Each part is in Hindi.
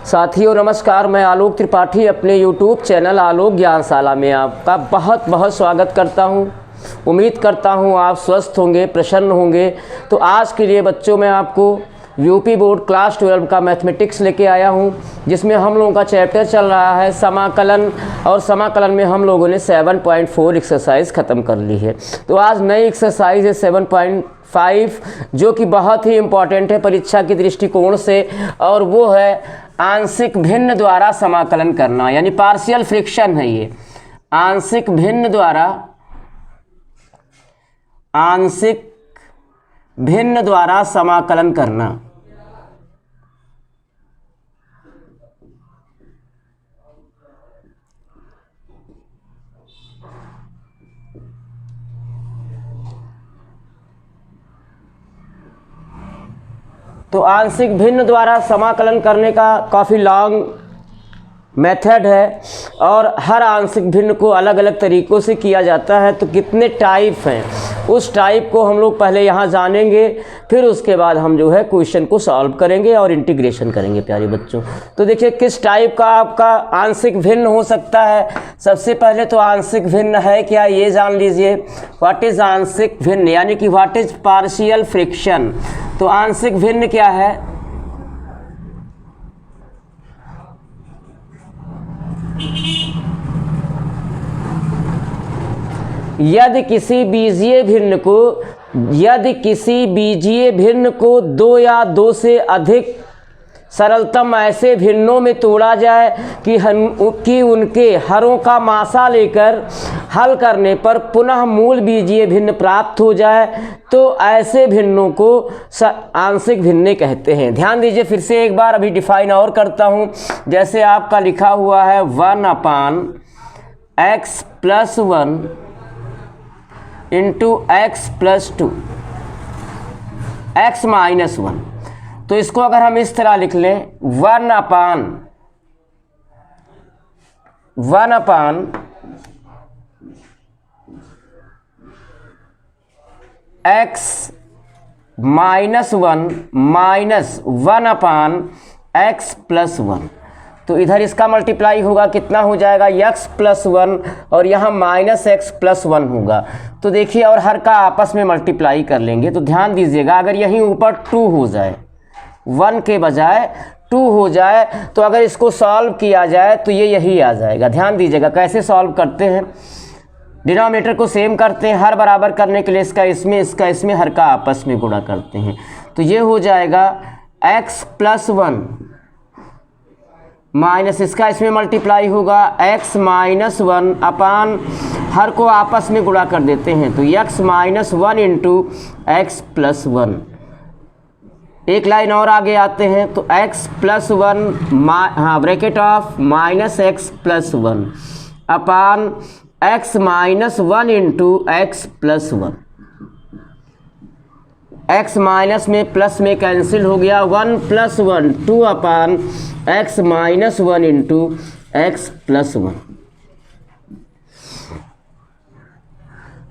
साथियों नमस्कार, मैं आलोक त्रिपाठी अपने YouTube चैनल आलोक ज्ञानशाला में आपका बहुत बहुत स्वागत करता हूं। उम्मीद करता हूं आप स्वस्थ होंगे, प्रसन्न होंगे। तो आज के लिए बच्चों मैं आपको यूपी बोर्ड क्लास 12 का मैथमेटिक्स लेके आया हूं, जिसमें हम लोगों का चैप्टर चल रहा है समाकलन। और समाकलन में हम लोगों ने 7.4 एक्सरसाइज ख़त्म कर ली है। तो आज नई एक्सरसाइज है 7.5, जो कि बहुत ही इम्पॉर्टेंट है परीक्षा की दृष्टिकोण से, और वो है आंशिक भिन्न द्वारा समाकलन करना, यानी पार्शियल फ्रैक्शन है ये। आंशिक भिन्न द्वारा समाकलन करना। तो आंशिक भिन्न द्वारा समाकलन करने का काफ़ी लॉन्ग मेथड है, और हर आंशिक भिन्न को अलग अलग तरीक़ों से किया जाता है। तो कितने टाइप हैं, उस टाइप को हम लोग पहले यहाँ जानेंगे, फिर उसके बाद हम जो है क्वेश्चन को सॉल्व करेंगे और इंटीग्रेशन करेंगे प्यारे बच्चों। तो देखिए किस टाइप का आपका आंशिक भिन्न हो सकता है। सबसे पहले तो आंशिक भिन्न है क्या, ये जान लीजिए। व्हाट इज़ आंशिक भिन्न, यानी कि व्हाट इज़ पार्शियल फ्रैक्शन। तो आंशिक भिन्न क्या है? यदि किसी बीजीय भिन्न को दो या दो से अधिक सरलतम ऐसे भिन्नों में तोड़ा जाए कि उनके हरों का मासा लेकर हल करने पर पुनः मूल बीजीय भिन्न प्राप्त हो जाए, तो ऐसे भिन्नों को आंशिक भिन्न कहते हैं। ध्यान दीजिए, फिर से एक बार अभी डिफाइन और करता हूँ। जैसे आपका लिखा हुआ है 1/x + 1 × x + 2 x - 1। तो इसको अगर हम इस तरह लिख लें 1/(x - 1 1/(x + 1)। तो इधर इसका मल्टीप्लाई होगा, कितना हो जाएगा x + 1, और यहाँ -x + 1 होगा। तो देखिए, और हर का आपस में मल्टीप्लाई कर लेंगे। तो ध्यान दीजिएगा, अगर यहीं ऊपर 2 हो जाए, 1 के बजाय 2 हो जाए, तो अगर इसको सॉल्व किया जाए तो ये यही आ जाएगा। ध्यान दीजिएगा कैसे सॉल्व करते हैं। डिनोमिनेटर को सेम करते हैं, हर बराबर करने के लिए इसका इसमें हर का आपस में गुणा करते हैं। तो ये हो जाएगा x + 1 माइनस इसका इसमें मल्टीप्लाई होगा x - 1 अपान हर को आपस में गुणा कर देते हैं। तो x - 1 × x + 1। एक लाइन और आगे आते हैं, तो x + 1 bracket of -x + 1 upon x - 1 × x + 1। x minus में प्लस में कैंसिल हो गया, 1 + 1 2/x - 1 × x + 1।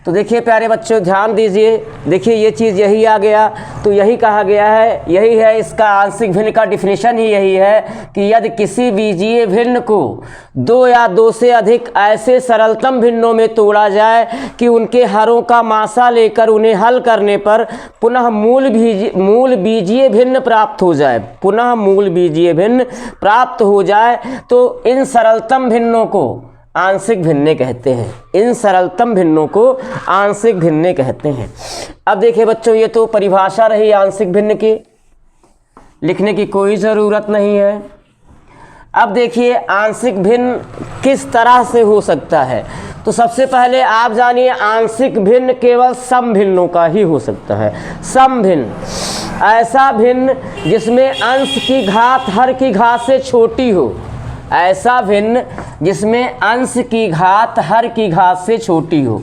तो देखिए प्यारे बच्चों, ध्यान दीजिए, देखिए ये चीज़ यही आ गया। तो यही कहा गया है, यही है इसका आंशिक भिन्न का डिफिनेशन ही यही है कि यदि किसी बीजीय भिन्न को दो या दो से अधिक ऐसे सरलतम भिन्नों में तोड़ा जाए कि उनके हरों का मासा लेकर उन्हें हल करने पर पुनः मूल बीजीय भिन्न प्राप्त हो जाए, तो इन सरलतम भिन्नों को आंशिक भिन्न कहते हैं। अब देखिए बच्चों, ये तो परिभाषा रही आंशिक भिन्न की, लिखने की कोई ज़रूरत नहीं है। अब देखिए आंशिक भिन्न किस तरह से हो सकता है। तो सबसे पहले आप जानिए, आंशिक भिन्न केवल सम भिन्नों का ही हो सकता है। सम भिन्न, ऐसा भिन्न जिसमें अंश की घात हर की घात से छोटी हो। ऐसा भिन्न जिसमें अंश की घात हर की घात से छोटी हो।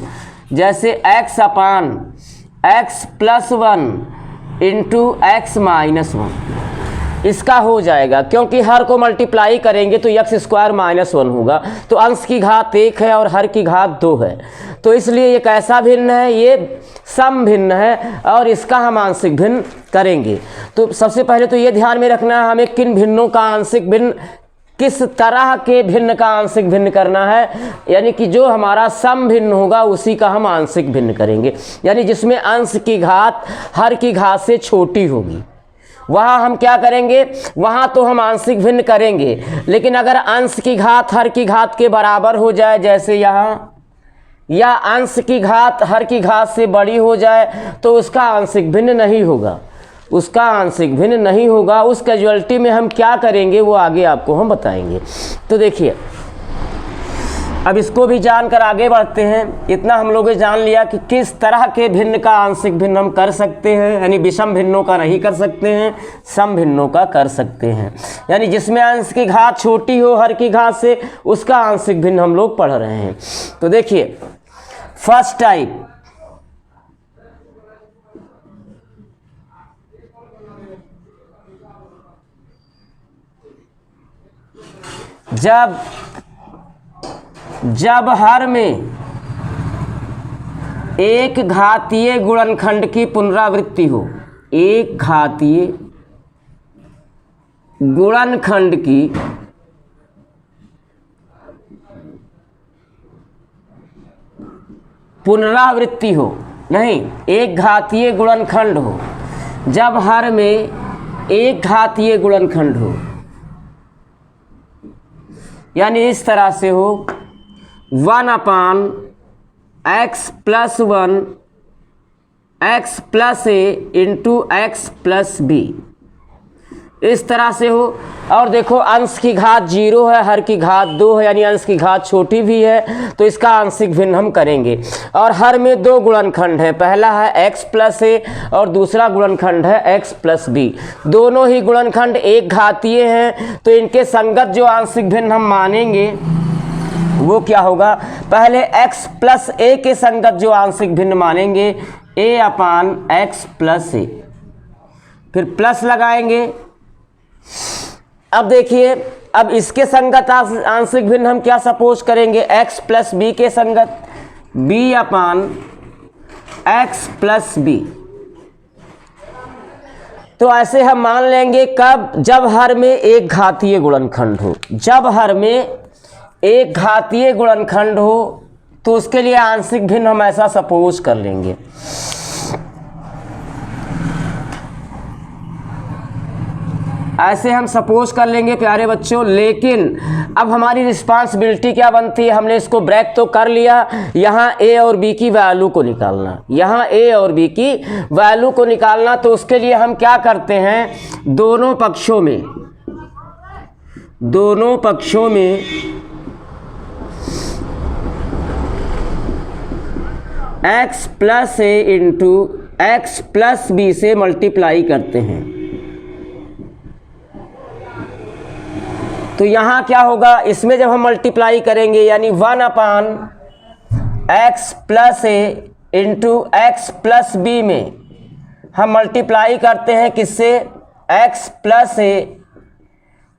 जैसे x/(x + 1 × x - 1)। इसका हो जाएगा, क्योंकि हर को मल्टीप्लाई करेंगे तो x² -1 होगा। तो अंश की घात 1 है और हर की घात 2 है, तो इसलिए ये कैसा भिन्न है, ये सम भिन्न है और इसका हम आंशिक भिन्न करेंगे। तो सबसे पहले तो ये ध्यान में रखना है हमें किन भिन्नों का आंशिक भिन्न, किस तरह के भिन्न का आंशिक भिन्न करना है, यानी कि जो हमारा सम भिन्न होगा उसी का हम आंशिक भिन्न करेंगे, यानी जिसमें अंश की घात हर की घात से छोटी होगी वहाँ हम क्या करेंगे, वहाँ तो हम आंशिक भिन्न करेंगे, लेकिन अगर अंश की घात हर की घात के बराबर हो जाए जैसे यहाँ, या अंश की घात हर की घात से बड़ी हो जाए तो उसका आंशिक भिन्न नहीं होगा, उसका आंशिक भिन्न नहीं होगा। उस कैजुअलिटी में हम क्या करेंगे वो आगे आपको हम बताएंगे। तो देखिए अब इसको भी जानकर आगे बढ़ते हैं। इतना हम लोगों ने जान लिया कि किस तरह के भिन्न का आंशिक भिन्न हम कर सकते हैं, यानी विषम भिन्नों का नहीं कर सकते हैं, सम भिन्नों का कर सकते हैं, यानी जिसमें अंश की घात छोटी हो हर की घात से उसका आंशिक भिन्न हम लोग पढ़ रहे हैं। तो देखिए फर्स्ट टाइप, जब हर में एक घातीय गुणनखंड की पुनरावृत्ति हो, एक घातीय गुणनखंड की पुनरावृत्ति हो, नहीं एक घातीय गुणनखंड हो, जब हर में एक घातीय गुणनखंड हो, यानी इस तरह से हो 1/x+1 x+a इंटू x+b, इस तरह से हो। और देखो अंश की घात 0 है हर की घात 2 है, यानी अंश की घात छोटी भी है तो इसका आंशिक भिन्न हम करेंगे। और हर में दो गुणनखंड हैं, पहला है x+a और दूसरा गुणनखंड है x+b। दोनों ही गुणनखंड एक घातीय हैं, तो इनके संगत जो आंशिक भिन्न हम मानेंगे वो क्या होगा, पहले x+a के संगत जो आंशिक भिन्न मानेंगे a/x+a, फिर प्लस लगाएंगे। अब देखिए अब इसके संगत आंशिक भिन्न हम क्या सपोज करेंगे, x+b के संगत b/x+b। तो ऐसे हम मान लेंगे कब, जब हर में एक घातीय गुणनखंड हो, जब हर में एक घातीय गुणनखंड हो तो उसके लिए आंशिक भिन्न हम ऐसा सपोज कर लेंगे। ऐसे हम सपोज कर लेंगे प्यारे बच्चों। लेकिन अब हमारी रिस्पांसिबिलिटी क्या बनती है, हमने इसको ब्रेक तो कर लिया, यहाँ a और b की वैल्यू को निकालना, यहाँ a और b की वैल्यू को निकालना। तो उसके लिए हम क्या करते हैं, दोनों पक्षों में x+a इंटू x+b से मल्टीप्लाई करते हैं। तो यहाँ क्या होगा, इसमें जब हम मल्टीप्लाई करेंगे यानी 1/x+a इंटू x+b में हम मल्टीप्लाई करते हैं किससे, x+a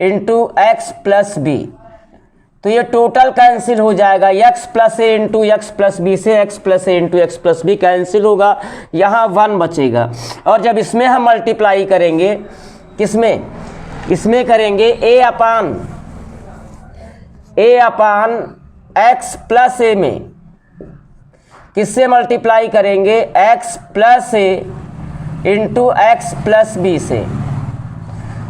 इंटू x+b। तो ये टोटल कैंसिल हो जाएगा, x+a इंटू x+b से x+a इंटू x+b कैंसिल होगा, यहाँ 1 बचेगा। और जब इसमें हम मल्टीप्लाई करेंगे किसमें, इसमें करेंगे a/x+a में, किससे मल्टीप्लाई करेंगे, x+a इंटू x+b से।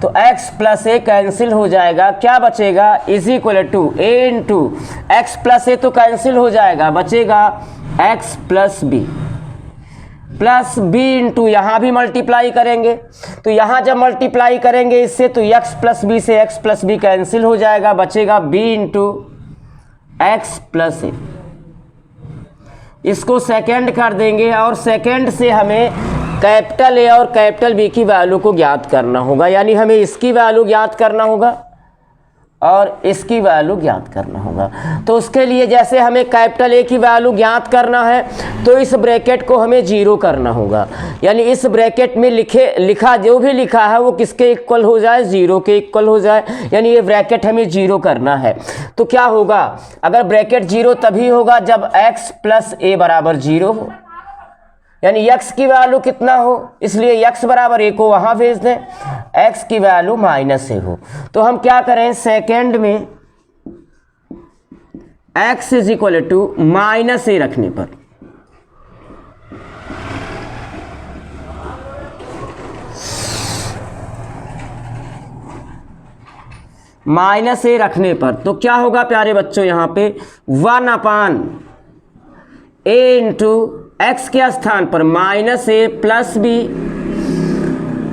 तो x+a कैंसिल हो जाएगा, क्या बचेगा, is equal to a into x+a तो कैंसिल हो जाएगा, बचेगा x+b प्लस b इंटू यहाँ भी मल्टीप्लाई करेंगे। तो यहाँ जब मल्टीप्लाई करेंगे इससे तो x+b से x+b कैंसिल हो जाएगा, बचेगा b इंटू x+a। इसको सेकेंड कर देंगे और सेकेंड से हमें कैपिटल A और कैपिटल B की वैल्यू को ज्ञात करना होगा, यानी हमें इसकी वैल्यू ज्ञात करना होगा और इसकी वैल्यू ज्ञात करना होगा। तो उसके लिए जैसे हमें कैपिटल ए की वैल्यू ज्ञात करना है तो इस ब्रैकेट को हमें जीरो करना होगा, यानी इस ब्रैकेट में लिखा जो भी लिखा है वो किसके इक्वल हो जाए, जीरो के इक्वल हो जाए, यानी ये ब्रैकेट हमें जीरो करना है। तो क्या होगा, अगर ब्रैकेट जीरो तभी होगा जब x प्लस ए बराबर जीरो हो, यानी x की वैल्यू कितना हो, इसलिए x बराबर ए को वहां भेज दें, x की वैल्यू माइनस ए हो। तो हम क्या करें, सेकेंड में x is equal to minus A रखने पर माइनस ए रखने पर तो क्या होगा प्यारे बच्चों, यहां पे 1 ए इंटू एक्स के स्थान पर माइनस ए प्लस बी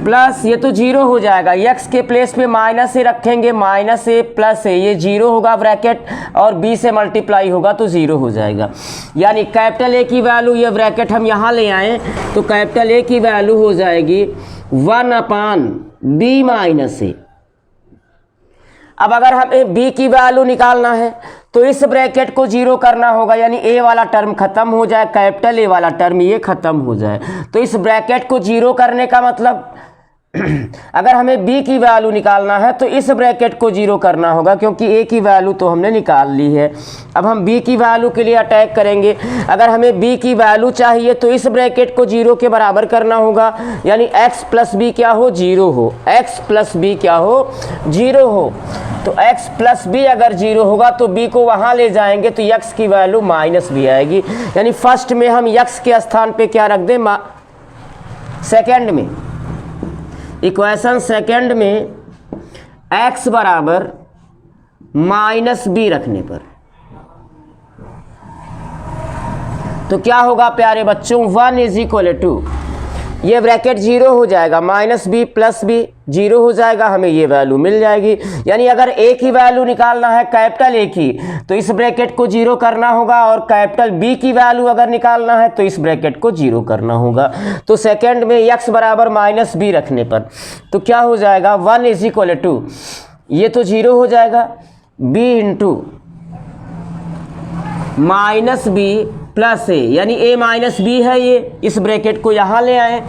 प्लस ये तो जीरो हो जाएगा, एक्स के प्लेस पे माइनस ए रखेंगे, माइनस ए प्लस ए, ये जीरो होगा ब्रैकेट और बी से मल्टीप्लाई होगा तो जीरो हो जाएगा। यानी कैपिटल ए की वैल्यू, ये ब्रैकेट हम यहाँ ले आए तो कैपिटल ए की वैल्यू हो जाएगी 1/b माइनस ए। अब अगर हमें b की वैल्यू निकालना है तो इस ब्रैकेट को जीरो करना होगा, यानी a वाला टर्म खत्म हो जाए, कैपिटल ए वाला टर्म ये खत्म हो जाए। तो इस ब्रैकेट को जीरो करने का मतलब अगर हमें b की वैल्यू निकालना है तो इस ब्रैकेट को जीरो करना होगा, क्योंकि a की वैल्यू तो हमने निकाल ली है। अब हम b की वैल्यू के लिए अटैक करेंगे, अगर हमें b की वैल्यू चाहिए तो इस ब्रैकेट को जीरो के बराबर करना होगा, यानी x प्लस बी क्या हो, जीरो हो, x प्लस बी क्या हो, जीरो हो। तो x प्लस बी अगर जीरो होगा तो b को वहां ले जाएंगे तो x की वैल्यू माइनस बी आएगी, यानी फर्स्ट में हम x के स्थान पे क्या रख दें, सेकेंड में इक्वेशन सेकेंड में x बराबर माइनस बी रखने पर तो क्या होगा प्यारे बच्चों, 1 इज इक्वल टू, ये ब्रैकेट जीरो हो जाएगा, minus B plus B zero हो जाएगा, हमें ये वैल्यू मिल जाएगी। यानी अगर a की वैल्यू निकालना है कैपिटल A की तो इस ब्रैकेट को जीरो करना होगा, और कैपिटल B की वैल्यू अगर निकालना है तो इस ब्रैकेट को जीरो करना होगा। तो सेकेंड में x बराबर माइनस बी रखने पर तो क्या हो जाएगा, 1 इज इक्वल टू, ये तो जीरो हो जाएगा, b into minus B plus A, यानी a माइनस बी है, ये इस ब्रैकेट को यहाँ ले आए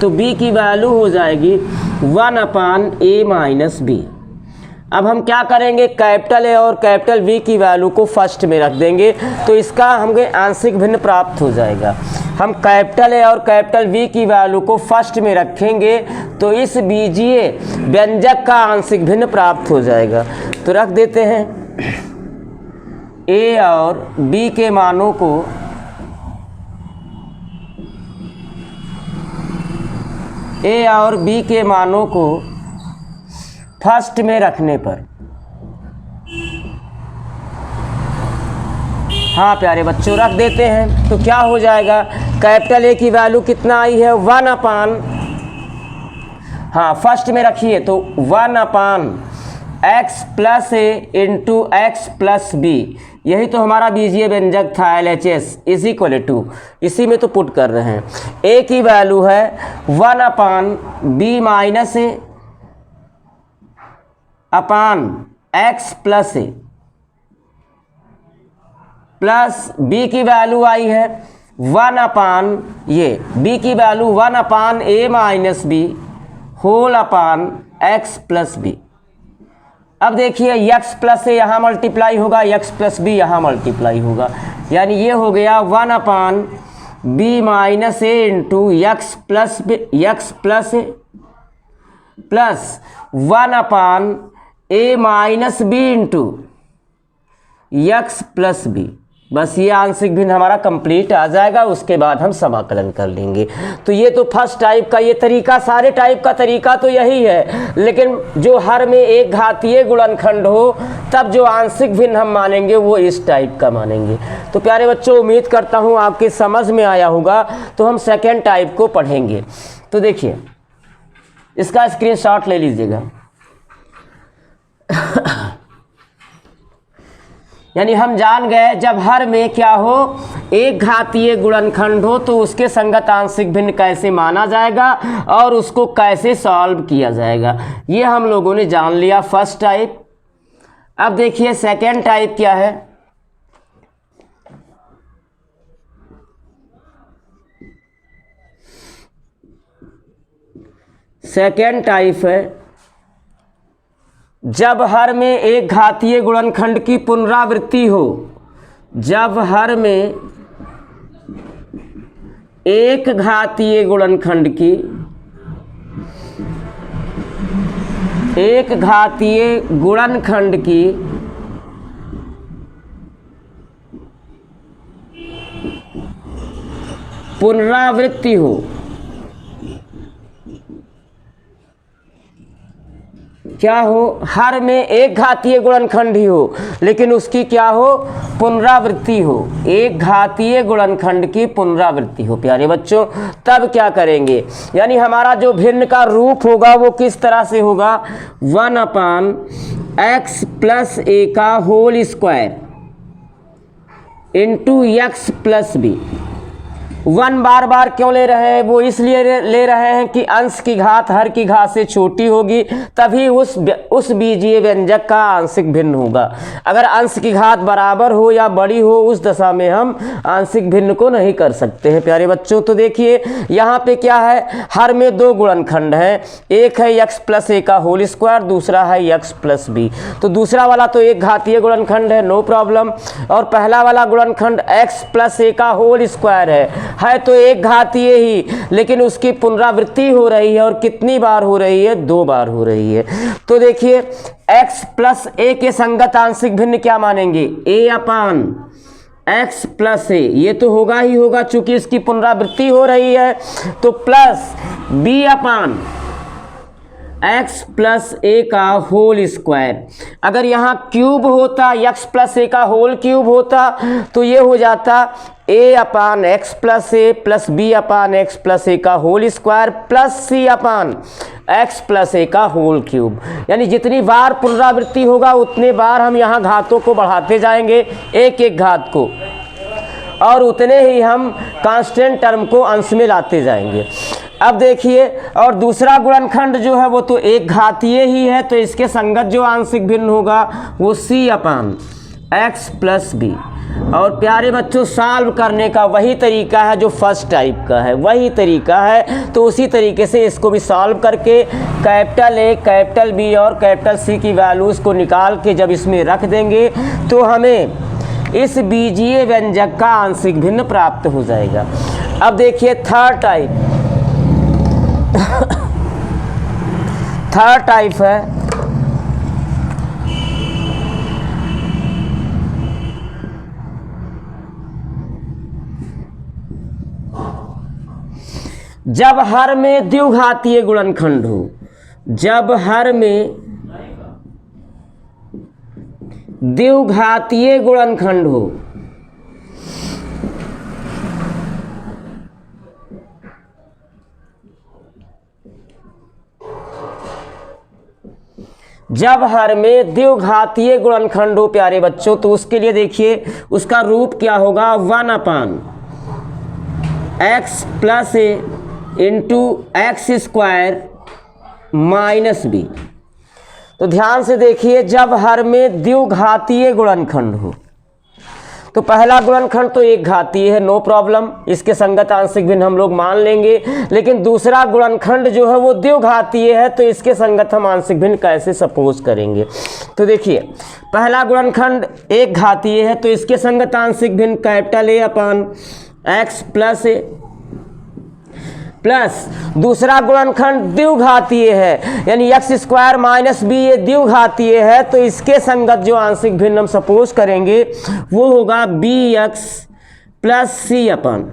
तो b की वैल्यू हो जाएगी 1/a माइनस बी। अब हम क्या करेंगे, कैपिटल ए और कैपिटल v की वैल्यू को फर्स्ट में रख देंगे तो इसका हमें आंशिक भिन्न प्राप्त हो जाएगा। हम कैपिटल ए और कैपिटल v की वैल्यू को फर्स्ट में रखेंगे तो इस बीजीय व्यंजक का आंशिक भिन्न प्राप्त हो जाएगा। तो रख देते हैं, a और b के मानों को a और b के मानों को फर्स्ट में रखने पर, हाँ प्यारे बच्चों रख देते हैं तो क्या हो जाएगा, कैपिटल ए की वैल्यू कितना आई है, 1/, हाँ फर्स्ट में रखिए तो 1/x plus A into X plus B, यही तो हमारा बीजीय व्यंजक था LHS इज इक्वल टू, इसी में तो पुट कर रहे हैं। a की वैल्यू है 1/b minus A upon x plus A, plus b की वैल्यू आई है 1/, ये b की value 1/a minus B whole upon x plus B. अब देखिए x प्लस ए यहाँ मल्टीप्लाई होगा, x प्लस बी यहाँ मल्टीप्लाई होगा, यानी ये हो गया 1/b minus A into X plus A plus 1/a minus B into X plus B. बस ये आंशिक भिन्न हमारा कंप्लीट आ जाएगा, उसके बाद हम समाकलन कर लेंगे। तो ये तो फर्स्ट टाइप का ये तरीका, सारे टाइप का तरीका तो यही है, लेकिन जो हर में एक घातीय गुणनखंड हो तब जो आंशिक भिन्न हम मानेंगे वो इस टाइप का मानेंगे। तो प्यारे बच्चों उम्मीद करता हूँ आपके समझ में आया होगा। तो हम सेकेंड टाइप को पढ़ेंगे। तो देखिए इसका स्क्रीनशॉट ले लीजिएगा। यानी हम जान गए जब हर में क्या हो, एक घातीय गुणनखंड हो तो उसके संगत आंशिक भिन्न कैसे माना जाएगा और उसको कैसे सॉल्व किया जाएगा, ये हम लोगों ने जान लिया फर्स्ट टाइप। अब देखिए सेकेंड टाइप क्या है। सेकेंड टाइप है जब हर में एक घातीय गुणनखंड की पुनरावृत्ति हो। जब हर में एक घातीय गुणनखंड की पुनरावृत्ति हो। क्या हो? हर में एक घातीय गुणनखंड ही हो, लेकिन उसकी क्या हो? पुनरावृत्ति हो। एक घातीय गुणनखंड की पुनरावृत्ति हो प्यारे बच्चों। तब क्या करेंगे, यानी हमारा जो भिन्न का रूप होगा वो किस तरह से होगा? 1/x + a का whole square into x + b। 1 बार बार क्यों ले रहे हैं? वो इसलिए ले रहे हैं कि अंश की घात हर की घात से छोटी होगी, तभी उस बीजीय व्यंजक का आंशिक भिन्न होगा। अगर अंश की घात बराबर हो या बड़ी हो, उस दशा में हम आंशिक भिन्न को नहीं कर सकते हैं प्यारे बच्चों। तो देखिए यहाँ पे क्या है, हर में दो गुणनखंड हैं, एक है x + a का होल स्क्वायर, दूसरा है x + b। तो दूसरा वाला तो एक घातीय गुणनखंड है, नो प्रॉब्लम, और पहला वाला गुणनखंड x + a का होल स्क्वायर है तो एक घातीय ही, लेकिन उसकी पुनरावृत्ति हो रही है, और कितनी बार हो रही है? 2 बार हो रही है। तो देखिए x + a के संगत आंशिक भिन्न क्या मानेंगे? a/x + a, ये तो होगा ही होगा चूंकि इसकी पुनरावृत्ति हो रही है। तो प्लस b/x + a का होल स्क्वायर। अगर यहाँ क्यूब होता, x + a का होल क्यूब होता, तो ये हो जाता a/x + a + b/x + a का whole square plus c/x + a का होल क्यूब। यानी जितनी बार पुनरावृत्ति होगा उतने बार हम यहाँ घातों को बढ़ाते जाएंगे, एक एक घात को, और उतने ही हम कांस्टेंट टर्म को अंश में लाते जाएंगे। अब देखिए, और दूसरा गुणनखंड जो है वो तो एक घातीय ही है, तो इसके संगत जो आंशिक भिन्न होगा वो c/x + b। और प्यारे बच्चों, सॉल्व करने का वही तरीका है जो फर्स्ट टाइप का है, वही तरीका है। तो उसी तरीके से इसको भी सॉल्व करके कैपिटल A, कैपिटल B और कैपिटल C की वैल्यूज़ को निकाल के जब इसमें रख देंगे तो हमें इस बीजीय व्यंजक का आंशिक भिन्न प्राप्त हो जाएगा। अब देखिए थर्ड टाइप है जब हर में द्विघातीय गुणनखंड हो। जब हर में द्विघातीय गुणनखंड हो। जब हर में द्विघातीय गुणनखंड हो प्यारे बच्चों, तो उसके लिए देखिए उसका रूप क्या होगा? 1/x + a into x² - b। तो ध्यान से देखिए, जब हर में द्विघातीय गुणनखंड हो, तो पहला गुणनखंड तो एक घातीय है, नो प्रॉब्लम, इसके संगत आंशिक भिन्न हम लोग मान लेंगे। लेकिन दूसरा गुणनखंड जो है वो द्विघातीय है, तो इसके संगत हम आंशिक भिन्न कैसे सपोज करेंगे? तो देखिए पहला गुणनखंड एक घातीय है, तो इसके संगत आंशिक भिन्न कैपिटल A/x + a, प्लस दूसरा गुणनखंड द्विघातीय है, यानी x² - b ये द्विघातीय है, तो इसके संगत जो आंशिक भिन्न हम सपोज करेंगे वो होगा bx + c/x²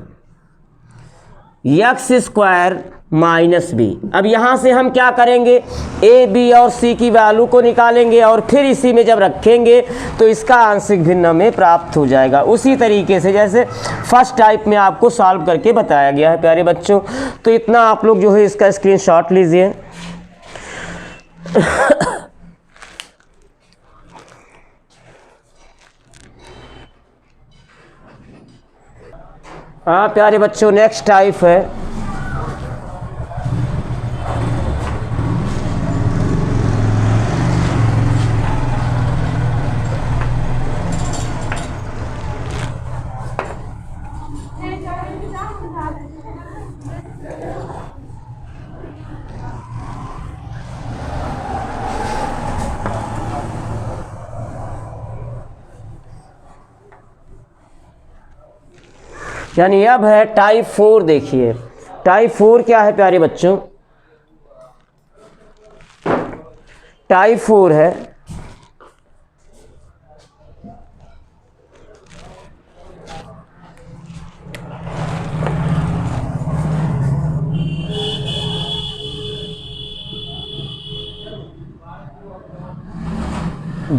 - b। अब यहाँ से हम क्या करेंगे? a, b और c की वैल्यू को निकालेंगे और फिर इसी में जब रखेंगे तो इसका आंशिक भिन्न हमें प्राप्त हो जाएगा, उसी तरीके से जैसे फर्स्ट टाइप में आपको सॉल्व करके बताया गया है प्यारे बच्चों। तो इतना आप लोग जो है इसका स्क्रीनशॉट लीजिए। हाँ प्यारे बच्चों, नेक्स्ट टाइप है यानी अब है टाइप 4। देखिए टाइप 4 क्या है प्यारे बच्चों, टाइप 4 है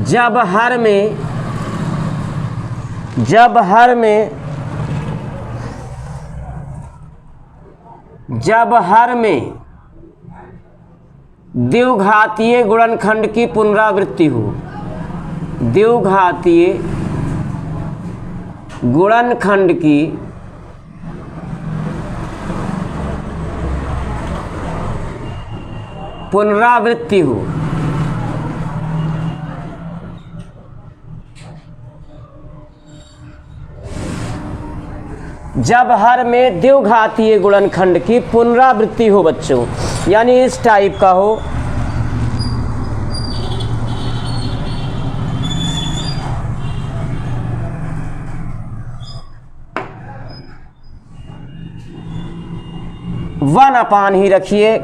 जब हर में द्विघातीय गुणनखंड की पुनरावृत्ति हो, द्विघातीय गुणनखंड की पुनरावृत्ति हो, जब हर में द्विघातीय गुणनखंड की पुनरावृत्ति हो बच्चों, यानी इस टाइप का हो, वन अपान ही रखिए,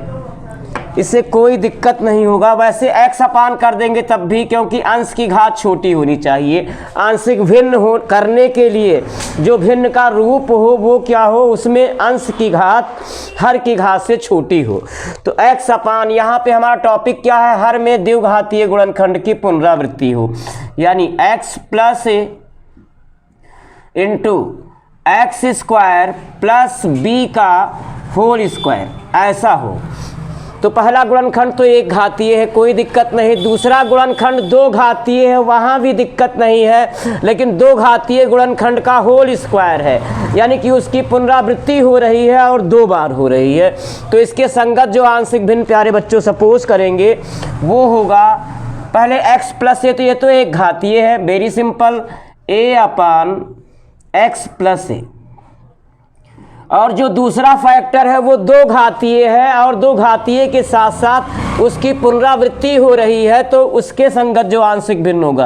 इससे कोई दिक्कत नहीं होगा। वैसे एक्स अपान कर देंगे तब भी, क्योंकि अंश की घात छोटी होनी चाहिए। आंशिक भिन्न हो करने के लिए जो भिन्न का रूप हो वो क्या हो, उसमें अंश की घात हर की घात से छोटी हो। तो एक्स अपान, यहाँ पे हमारा टॉपिक क्या है, हर में द्विघातीय गुणनखंड की पुनरावृत्ति हो, यानी X plus A into X square plus B का होल स्क्वायर, ऐसा हो। तो पहला गुणनखंड तो एक घातीय है, कोई दिक्कत नहीं। दूसरा गुणनखंड दो घातीय है, वहाँ भी दिक्कत नहीं है, लेकिन दो घातीय गुणनखंड का होल स्क्वायर है, यानी कि उसकी पुनरावृत्ति हो रही है और 2 बार हो रही है। तो इसके संगत जो आंशिक भिन्न प्यारे बच्चों सपोज करेंगे वो होगा, पहले x प्लस ए, तो ये तो एक घातीय है, very simple, a upon X plus A. और जो दूसरा फैक्टर है वो दो घातीय है, और दो घातीय के साथ साथ उसकी पुनरावृत्ति हो रही है, तो उसके संगत जो आंशिक भिन्न होगा,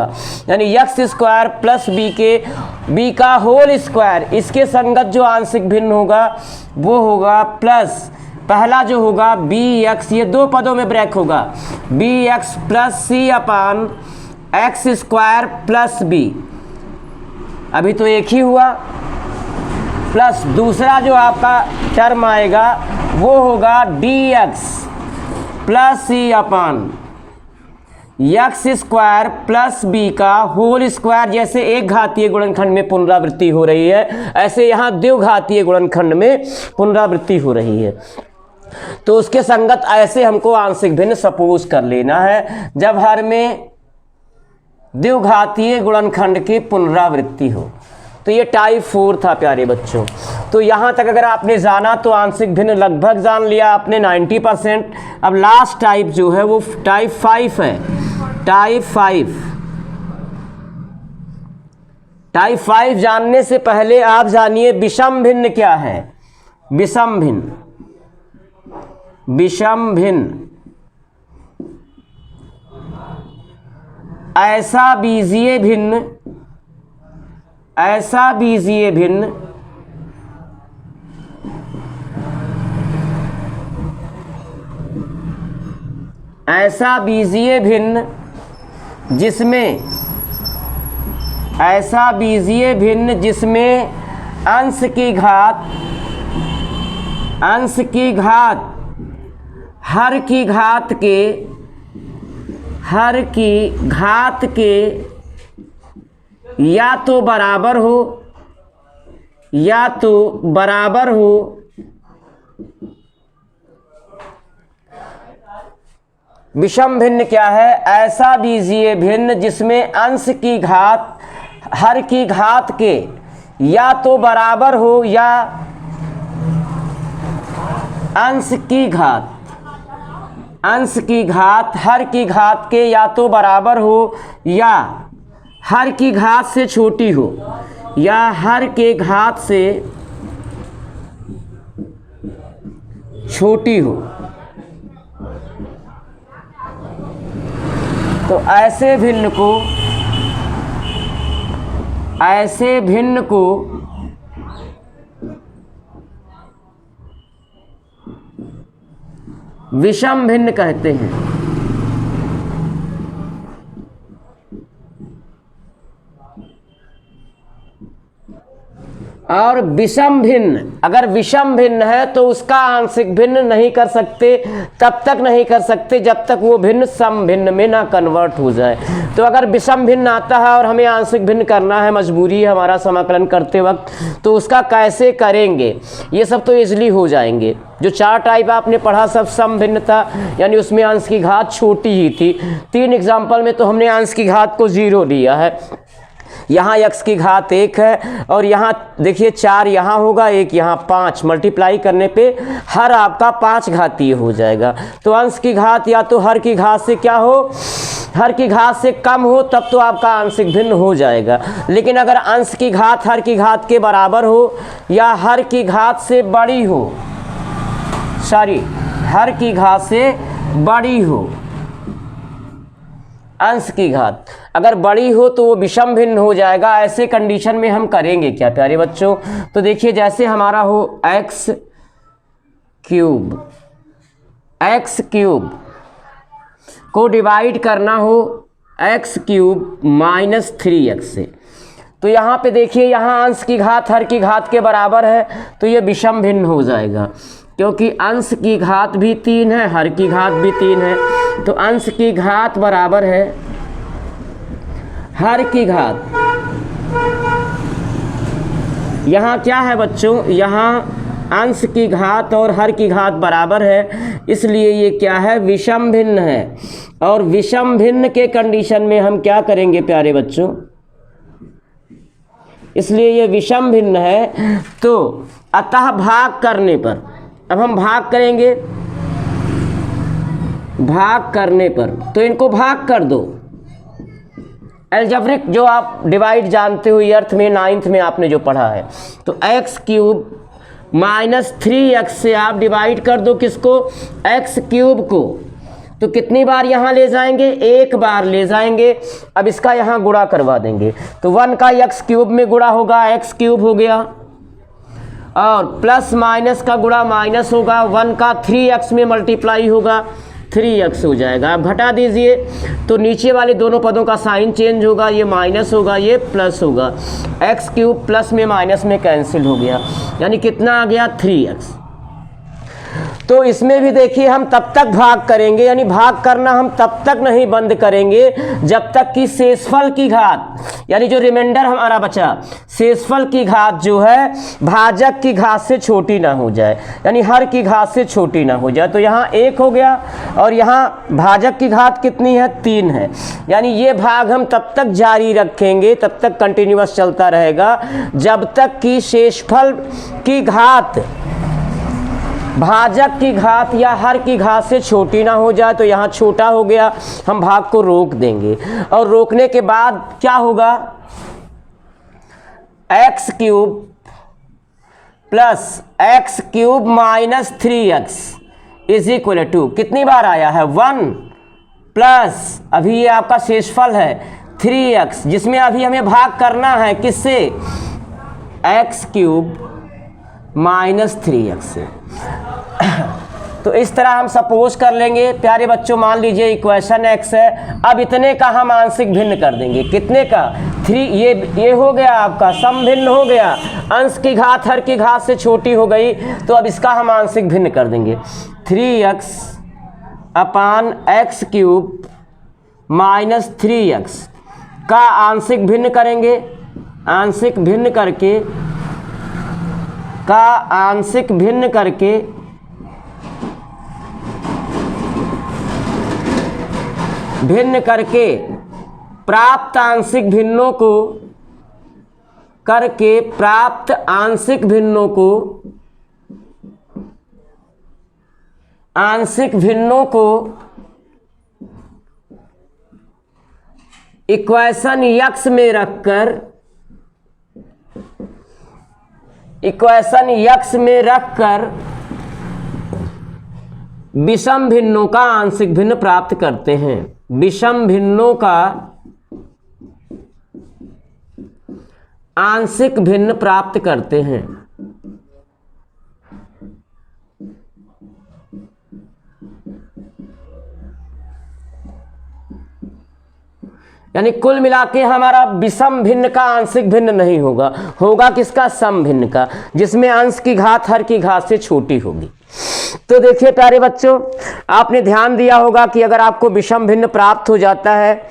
यानी एक्स स्क्वायर प्लस बी का होल स्क्वायर, इसके संगत जो आंशिक भिन्न होगा वो होगा प्लस, पहला जो होगा बी एक्स, ये दो पदों में ब्रेक होगा, बी एक्स प्लस सी अपान एक्स स्क्वायर प्लस बी, अभी तो एक ही हुआ, प्लस दूसरा जो आपका टर्म आएगा वो होगा डी एक्स प्लस सी अपान एक्स स्क्वायर प्लस बी का होल स्क्वायर। जैसे एक घातीय गुणनखंड में पुनरावृत्ति हो रही है, ऐसे यहाँ द्विघातीय गुणनखंड में पुनरावृत्ति हो रही है। तो उसके संगत ऐसे हमको आंशिक भिन्न सपोज कर लेना है, जब हर में द्विघातीय गुणनखंड की पुनरावृत्ति हो। तो ये टाइप 4 था प्यारे बच्चों। तो यहाँ तक अगर आपने जाना तो आंशिक भिन्न लगभग जान लिया आपने 90%। अब लास्ट टाइप जो है वो टाइप 5 है, टाइप 5। टाइप 5 जानने से पहले आप जानिए विषम भिन्न क्या है। विषम भिन्न, विषम भिन्न ऐसा बीजीय भिन्न, ऐसा बीजीय भिन्न ऐसा बीजीय भिन्न जिसमें, ऐसा बीजीय भिन्न जिसमें अंश की घात हर की घात के या तो बराबर हो विषम भिन्न क्या है, ऐसा बीजीय भिन्न जिसमें अंश की घात हर की घात के या तो बराबर हो या अंश की घात हर की घात के या तो बराबर हो या हर की घात से छोटी हो, या हर के घात से छोटी हो। तो ऐसे भिन्न विषम भिन्न कहते हैं। और विषम भिन्न, अगर विषम भिन्न है तो उसका आंशिक भिन्न नहीं कर सकते, तब तक नहीं कर सकते जब तक वो भिन्न सम भिन्न में ना कन्वर्ट हो जाए। तो अगर विषम भिन्न आता है और हमें आंशिक भिन्न करना है, मजबूरी है हमारा समाकलन करते वक्त, तो उसका कैसे करेंगे, ये सब तो इजली हो जाएंगे। जो 4 टाइप आपने पढ़ा सब सम भिन्न था, यानी उसमें अंश की घात छोटी ही थी। 3 एग्जाम्पल में तो हमने अंश की घात को 0 लिया है। यहाँ x की घात 1 है और यहाँ देखिए 4 यहाँ होगा, 1 यहाँ, 5 मल्टीप्लाई करने पे हर आपका 5 घातीय हो जाएगा। तो अंश की घात या तो हर की घात से क्या हो, हर की घात से कम हो, तब तो आपका आंशिक भिन्न हो जाएगा। लेकिन अगर अंश की घात हर की घात के बराबर हो या हर की घात से बड़ी हो, हर की घात से बड़ी हो, अंश की घात अगर बड़ी हो तो वो विषम भिन्न हो जाएगा। ऐसे कंडीशन में हम करेंगे क्या प्यारे बच्चों, तो देखिए जैसे हमारा हो x क्यूब को डिवाइड करना हो x क्यूब माइनस 3x से, तो यहाँ पे देखिए यहाँ अंश की घात हर की घात के बराबर है, तो ये विषम भिन्न हो जाएगा, क्योंकि अंश की घात भी 3 है, हर की घात भी 3 है। तो अंश की घात बराबर है हर की घात। यहाँ क्या है बच्चों, यहाँ अंश की घात और हर की घात बराबर है, इसलिए ये क्या है, विषम भिन्न है। और विषम भिन्न के कंडीशन में हम क्या करेंगे प्यारे बच्चों, इसलिए ये विषम भिन्न है। तो अतः भाग करने पर, अब हम भाग करेंगे, भाग करने पर तो इनको भाग कर दो। एल्जेब्रिक जो आप डिवाइड जानते हो, अर्थ में 9th में आपने जो पढ़ा है, तो x क्यूब माइनस 3x से आप डिवाइड कर दो किसको, x क्यूब को। तो कितनी बार यहाँ ले जाएंगे, 1 बार ले जाएंगे। अब इसका यहाँ गुणा करवा देंगे, तो 1 का x क्यूब में गुणा होगा, x क्यूब हो गया, और प्लस माइनस का गुणा माइनस होगा, 1 का 3x में मल्टीप्लाई होगा, 3x हो जाएगा। आप घटा दीजिए तो नीचे वाले दोनों पदों का साइन चेंज होगा, ये माइनस होगा, ये प्लस होगा। x क्यूब प्लस में माइनस में कैंसिल हो गया, यानी कितना आ गया, 3x। तो इसमें भी देखिए हम तब तक भाग करेंगे, यानी भाग करना हम तब तक नहीं बंद करेंगे जब तक कि शेषफल की घात, यानी जो रिमाइंडर हमारा बचा, शेषफल की घात जो है भाजक की घात से छोटी ना हो जाए, यानी हर की घात से छोटी ना हो जाए। तो यहाँ 1 हो गया और यहाँ भाजक की घात कितनी है, 3 है। यानी ये भाग हम तब तक जारी रखेंगे, तब तक कंटिन्यूअस चलता रहेगा जब तक कि शेषफल की घात भाजक की घात या हर की घात से छोटी ना हो जाए। तो यहाँ छोटा हो गया, हम भाग को रोक देंगे, और रोकने के बाद क्या होगा, x cube plus x cube minus 3x is equal to, कितनी बार आया है, 1 प्लस अभी ये आपका शेषफल है 3x, जिसमें अभी हमें भाग करना है किससे, x क्यूब माइनस 3x से। तो इस तरह हम सपोज कर लेंगे प्यारे बच्चों, मान लीजिए इक्वेशन x है, अब इतने का हम आंशिक भिन्न कर देंगे, कितने का, 3, ये हो गया आपका सम भिन्न हो गया, अंश की घात हर की घात से छोटी हो गई, तो अब इसका हम आंशिक भिन्न कर देंगे, 3x अपान x क्यूब माइनस 3x का आंशिक भिन्न करेंगे, आंशिक भिन्न करके का आंशिक भिन्न करके प्राप्त आंशिक भिन्नों को करके प्राप्त आंशिक भिन्नों को इक्वेशन x में रखकर विषम भिन्नों का आंशिक भिन्न प्राप्त करते हैं, विषम भिन्नों का आंशिक भिन्न प्राप्त करते हैं। यानी कुल मिला के हमारा विषम भिन्न का आंशिक भिन्न नहीं होगा, होगा किसका, सम भिन्न का, जिसमें अंश की घात हर की घात से छोटी होगी। तो देखिए प्यारे बच्चों, आपने ध्यान दिया होगा कि अगर आपको विषम भिन्न प्राप्त हो जाता है,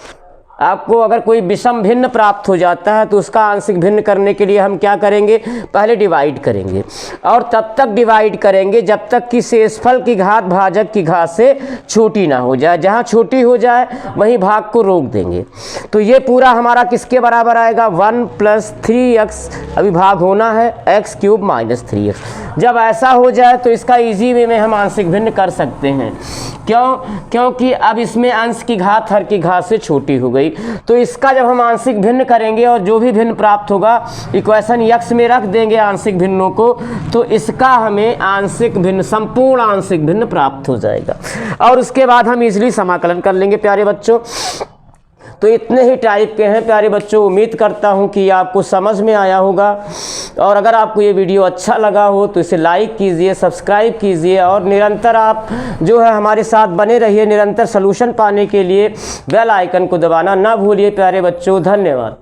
आपको अगर कोई विषम भिन्न प्राप्त हो जाता है तो उसका आंशिक भिन्न करने के लिए हम क्या करेंगे, पहले डिवाइड करेंगे और तब तक डिवाइड करेंगे जब तक कि शेषफल की घात भाजक की घात से छोटी ना हो जाए। जहाँ छोटी हो जाए वहीं भाग को रोक देंगे। तो ये पूरा हमारा किसके बराबर आएगा, 1 + 3x, अभी भाग होना है x³ - 3x। जब ऐसा हो जाए तो इसका इजी वे में हम आंशिक भिन्न कर सकते हैं। क्यों, क्योंकि अब इसमें अंश की घात हर की घात से छोटी हो गई। तो इसका जब हम आंशिक भिन्न करेंगे और जो भी भिन्न प्राप्त होगा इक्वेशन x में रख देंगे आंशिक भिन्नों को, तो इसका हमें आंशिक भिन्न, संपूर्ण आंशिक भिन्न प्राप्त हो जाएगा और उसके बाद हम इजीली समाकलन कर लेंगे प्यारे बच्चों। तो इतने ही टाइप के हैं प्यारे बच्चों। उम्मीद करता हूं कि आपको समझ में आया होगा और अगर आपको ये वीडियो अच्छा लगा हो तो इसे लाइक कीजिए, सब्सक्राइब कीजिए और निरंतर आप जो है हमारे साथ बने रहिए। निरंतर सलूशन पाने के लिए बेल आइकन को दबाना ना भूलिए प्यारे बच्चों। धन्यवाद।